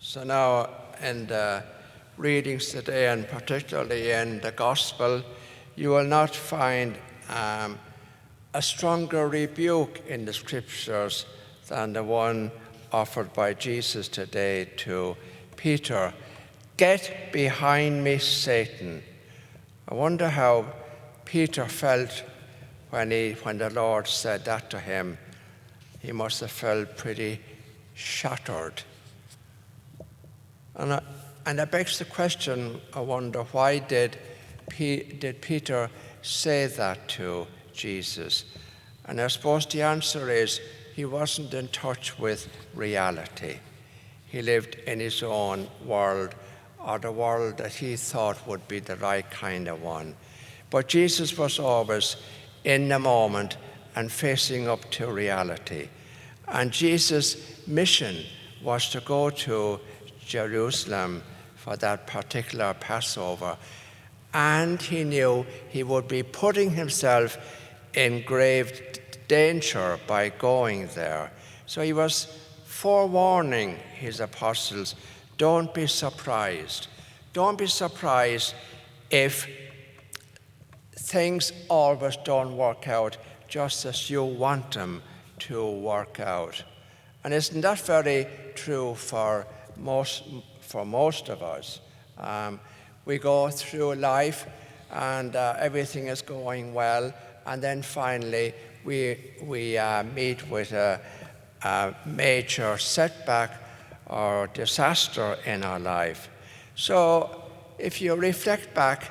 So now in the readings today, and particularly in the Gospel, you will not find a stronger rebuke in the Scriptures than the one offered by Jesus today to Peter. Get behind me, Satan. I wonder how Peter felt when the Lord said that to him. He must have felt pretty shattered. And it begs the question, I wonder, why did Peter say that to Jesus? And I suppose the answer is he wasn't in touch with reality. He lived in his own world, or the world that he thought would be the right kind of one. But Jesus was always in the moment and facing up to reality. And Jesus' mission was to go to Jerusalem for that particular Passover. And he knew he would be putting himself in grave danger by going there. So he was forewarning his apostles, don't be surprised. Don't be surprised if things always don't work out just as you want them to work out. And isn't that very true for most of us? We go through life and everything is going well, and then finally we meet with a major setback or disaster in our life. So if you reflect back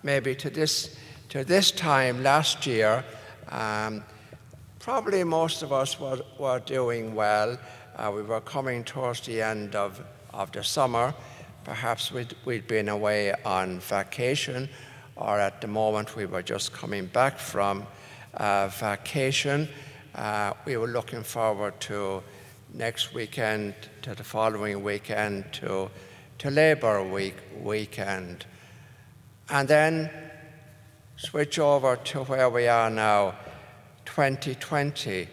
maybe to this time last year, probably most of us were doing well. We were coming towards the end of the summer. Perhaps we'd been away on vacation, or at the moment we were just coming back from vacation. We were looking forward to next weekend, to the following weekend, to Labour weekend. And then switch over to where we are now, 2020,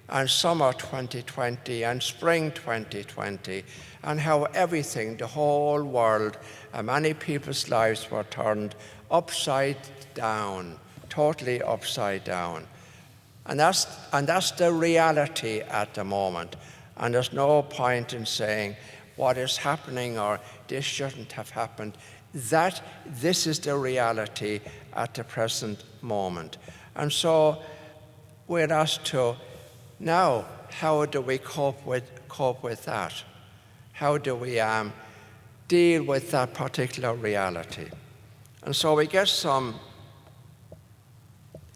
and summer 2020, and spring 2020, and how everything, the whole world, and many people's lives were turned upside down, totally upside down. And that's the reality at the moment. And there's no point in saying what is happening or this shouldn't have happened. This is the reality at the present moment. And so we're asked to now, how do we cope with that? How do we deal with that particular reality? And so we get some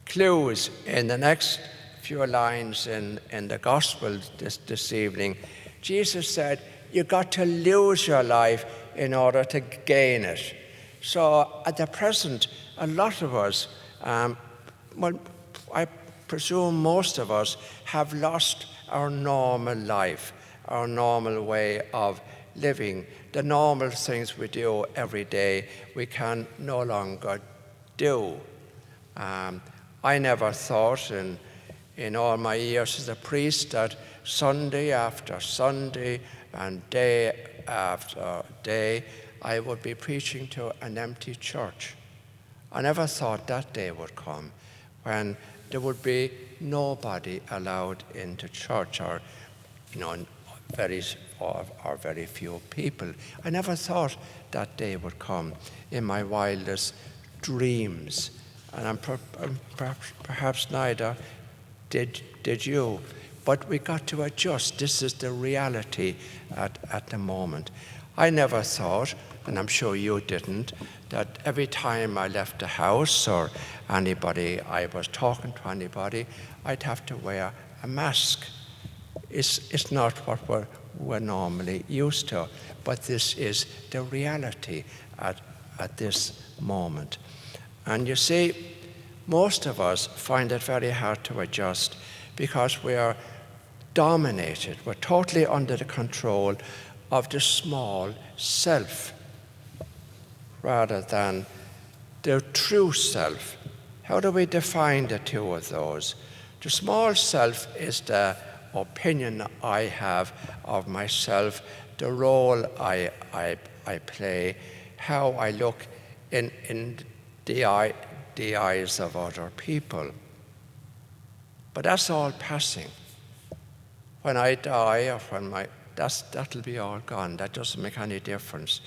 clues in the next few lines in the Gospel this evening. Jesus said, you've got to lose your life in order to gain it. So at the present, a lot of us, I presume most of us, have lost our normal life, our normal way of living. The normal things we do every day, we can no longer do. I never thought in all my years as a priest that Sunday after Sunday and day after day, I would be preaching to an empty church. I never thought that day would come when there would be nobody allowed into church, or very few people. I never thought that day would come in my wildest dreams, and perhaps neither did you. But we got to adjust. This is the reality at the moment. I never thought, and I'm sure you didn't, that every time I left the house or I was talking to anybody, I'd have to wear a mask. It's not what we're normally used to, but this is the reality at this moment. And you see, most of us find it very hard to adjust because we are dominated. We're totally under the control of the small self rather than the true self. How do we define the two of those? The small self is the opinion I have of myself, the role I play, how I look in the eyes of other people. But that's all passing. When I die, or when that'll be all gone. That doesn't make any difference.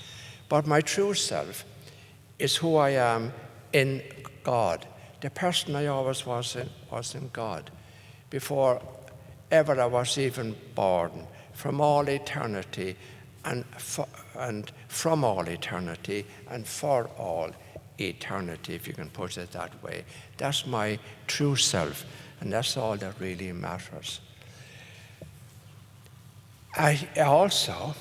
But my true self is who I am in God. The person I always was in God. Before ever I was even born, from all eternity and from all eternity and for all eternity, if you can put it that way. That's my true self, and that's all that really matters. Also,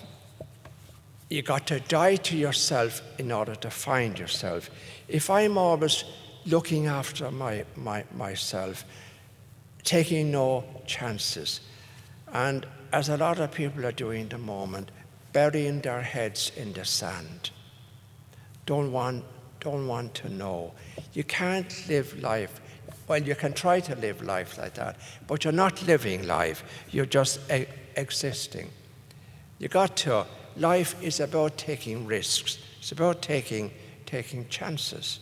you got to die to yourself in order to find yourself. If I'm always looking after myself, taking no chances, and as a lot of people are doing at the moment, burying their heads in the sand, don't want to know. You can't live life. Well, you can try to live life like that, but you're not living life. You're just existing. Life is about taking risks. It's about taking chances,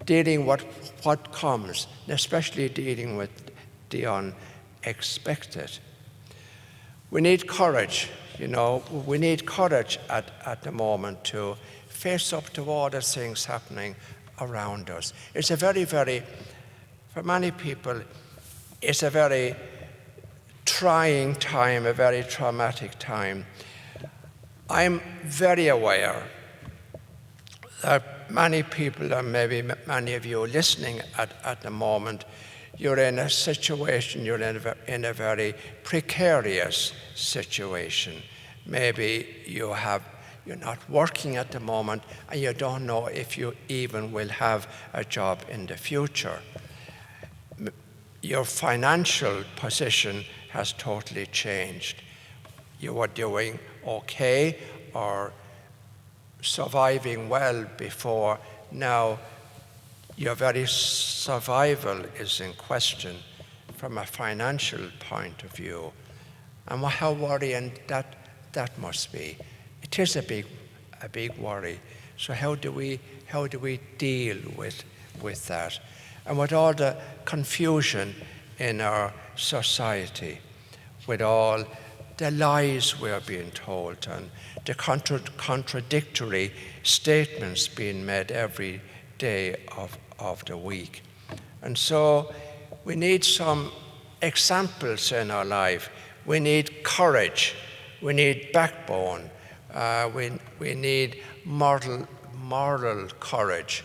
dealing with what comes, and especially dealing with the unexpected. We need courage, we need courage at the moment to face up to all the things happening around us. It's a very, very, for many people, it's a very trying time, a very traumatic time. I'm very aware that many people, and maybe many of you listening at the moment, you're in a situation, you're in a very precarious situation. Maybe you're not working at the moment, and you don't know if you even will have a job in the future. Your financial position has totally changed. You were doing okay or surviving well before. Now your very survival is in question from a financial point of view. And how worrying that must be. It is a big worry. So how do we deal with that? And with all the confusion in our society, with all the lies we're being told and the contradictory statements being made every day of the week. And so we need some examples in our life. We need courage. We need backbone. We need moral courage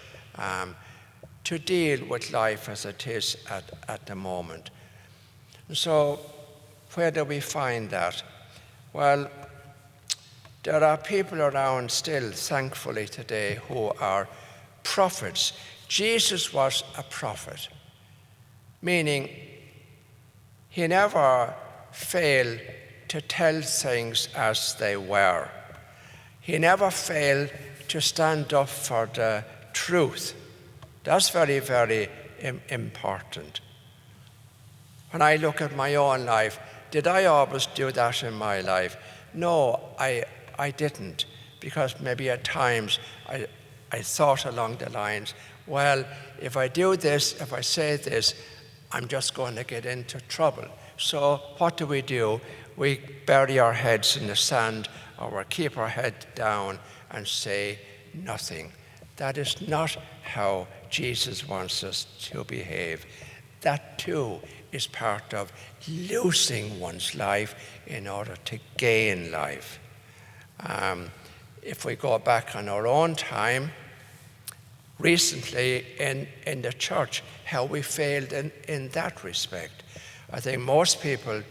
to deal with life as it is at the moment. And so where do we find that? Well, there are people around still, thankfully today, who are prophets. Jesus was a prophet, meaning he never failed to tell things as they were. He never failed to stand up for the truth. That's very, very important. When I look at my own life, did I always do that in my life? No, I didn't, because maybe at times I thought along the lines, well, if I do this, if I say this, I'm just going to get into trouble. So what do? We bury our heads in the sand, or we keep our head down and say nothing. That is not how Jesus wants us to behave. That too is part of losing one's life in order to gain life. If we go back on our own time, recently in the church, how we failed in that respect. I think most people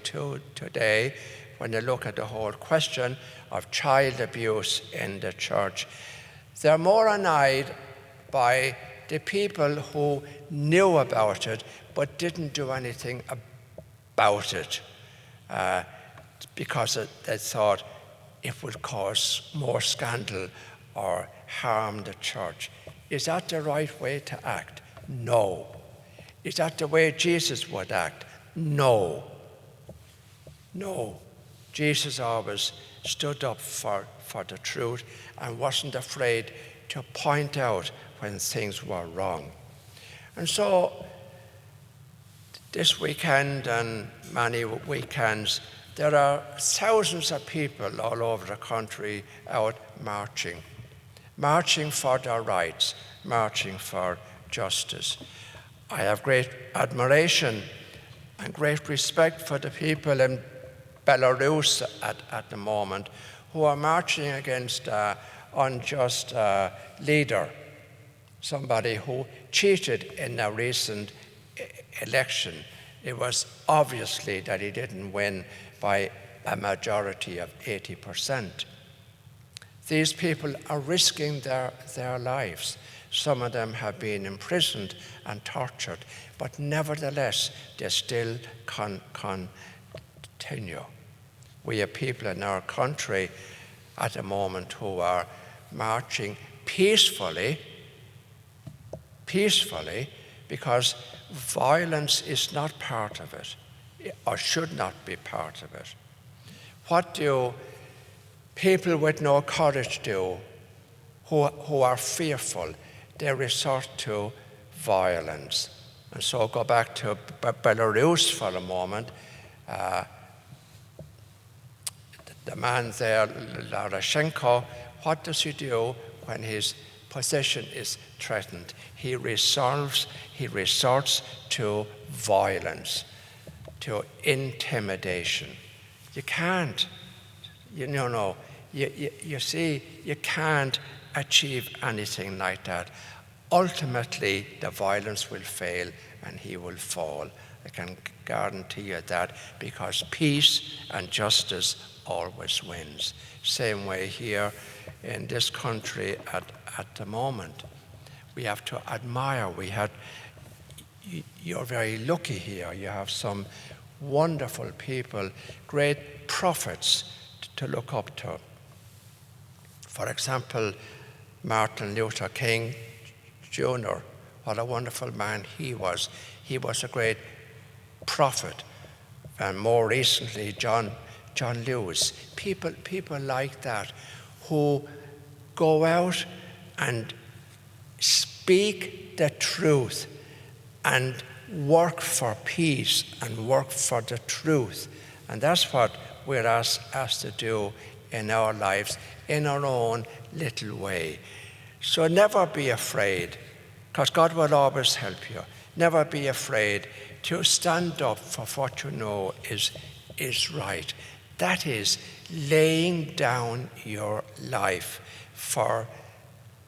today, when they look at the whole question of child abuse in the church, they're more annoyed by the people who knew about it but didn't do anything about it because they thought it would cause more scandal or harm the church. Is that the right way to act? No. Is that the way Jesus would act? No. No, Jesus always stood up for the truth and wasn't afraid to point out when things were wrong. And so this weekend and many weekends, there are thousands of people all over the country out marching for their rights, marching for justice. I have great admiration and great respect for the people in Belarus at the moment who are marching against an unjust leader, somebody who cheated in a recent election. It was obviously that he didn't win by a majority of 80%. These people are risking their lives. Some of them have been imprisoned and tortured, but nevertheless, they still continue. We have people in our country at the moment who are marching peacefully, because violence is not part of it, or should not be part of it. What do people with no courage do who are fearful? They resort to violence. And so go back to Belarus for a moment. The man there, Lukashenko, what does he do when his position is threatened? He resorts to violence, to intimidation. You can't, you see, you can't achieve anything like that. Ultimately, the violence will fail and he will fall. I can guarantee you that, because peace and justice always wins. Same way here in this country at the moment. We have to admire. You're very lucky here. You have some wonderful people, great prophets to look up to. For example, Martin Luther King Jr., what a wonderful man he was. He was a great prophet. And more recently, John Lewis. People like that who go out and speak the truth and work for peace and work for the truth. And that's what we're asked to do in our lives, in our own little way. So never be afraid, because God will always help you. Never be afraid to stand up for what you know is right. That is laying down your life for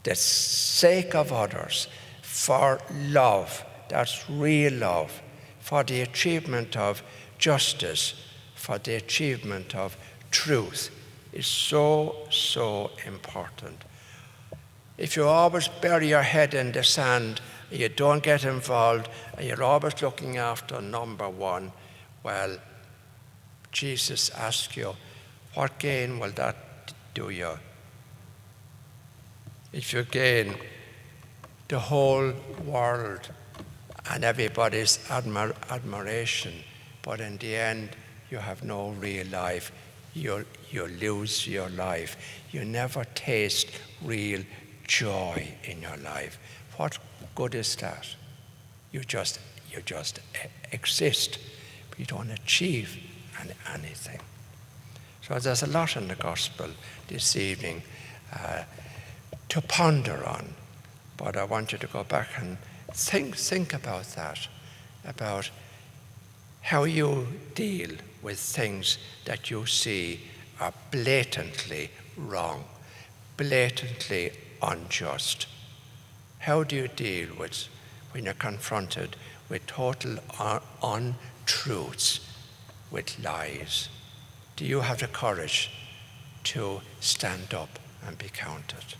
the sake of others, for love, that's real love, for the achievement of justice, for the achievement of truth is so important. If you always bury your head in the sand, and you don't get involved, and you're always looking after number one, well, Jesus asks you, what gain will that do you? If you gain the whole world and everybody's admiration, but in the end you have no real life, you lose your life. You never taste real joy in your life. What good is that? You just exist, but you don't achieve anything. So there's a lot in the gospel this evening to ponder on, but I want you to go back and think about that, about how you deal with things that you see are blatantly wrong, blatantly unjust. How do you deal with when you're confronted with total untruths, with lies? Do you have the courage to stand up and be counted?